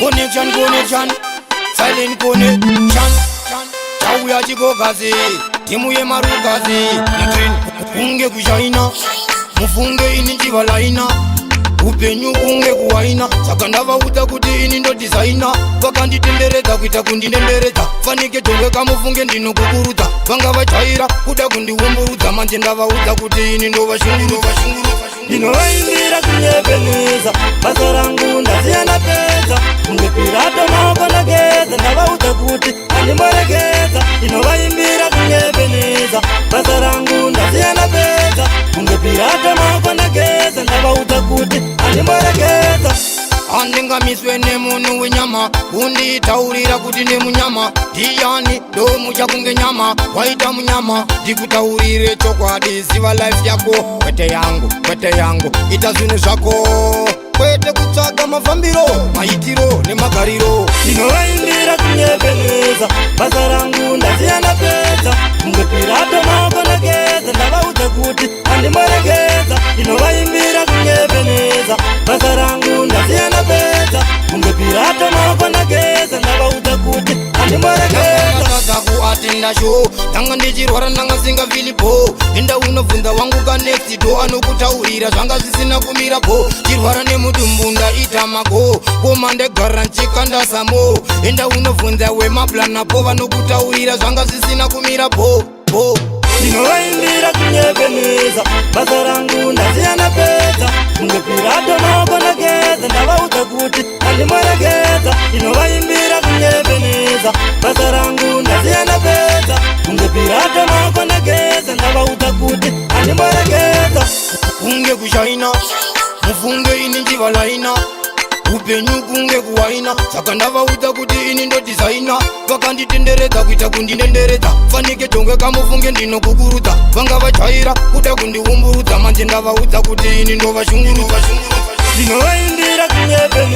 Connection silent connection chauya chikokazi timu yemarukazi natrain kunge kushaina mufunge ini chivalaina upenyu kunge kuwaina saka ndavaudza kuti ini ndo designer vakanditenderedza kuita kundindenderedza fanike tonge kamufunge ndinokukurudza vanga vachaira kuda kundiumburudza manje ndavaudza kuti ini ndo vashungurudza ndinovaindira kunyepeneza basa rangu ndasiyana pedza kunge pirato maoko ndagedza ndavaudza kuti handimboregedza ndinovaindira kunyepeneza basa rangu ndasiyana pedza kunge pirato maoko ndagedza ndavaudza kuti handimboregedza handingamiswe nemunhu wenyama kunditaurira kuti nemunyama ndiyani ndo muchakunge nyama waita munyama ndikutaurire chokwadi ziva life yako kwete yangu ita zvinhu zvako kwete kutsvaga mafambiro maitiro nemagariro ndinovaindira kunyepeneza basa rangu ndasiyana pedza kunge pirato maoko ndagedza ndavaudza kuti handimboregedza ndinovaindira kunyepeneza basa rangu ndasiyana pedza kunge pirato maoko ndagedza ndavaudza kuti handimboregedza kuatenda show ndanga ndichirwara ndanga singafilipo enda unobvunza wangu kanext do anokutaurira zvanga zvisina kumira po chirwara nemudumbu ndaita mago koma ndegara nchikandasamo enda unobvunza wemaplanapo vanokutaurira zvanga zvisina kumira po ndinovaindira kunyepeneza basa rangu ndasiyana pedza kunge pirato maoko ndagedza ndavaudza kuti handimboregedza ndinovaindira kunyepeneza basa rangu ndasiyana pedza kunge pirato maoko ndagedza ndavaudza kuti handimboregedza kunge kushaina mufunge ini njivalaina upenyu kunge kuwaina saka ndavaudza kuti ini ndo designer vakanditenderedza kuita kundindenderedza fanike tonge kamufunge ndinokukurudza vanga vachaira kuda kundiumburudza manje ndavaudza kuti ini ndo vashungurudza ndinovaindira kunyepeneza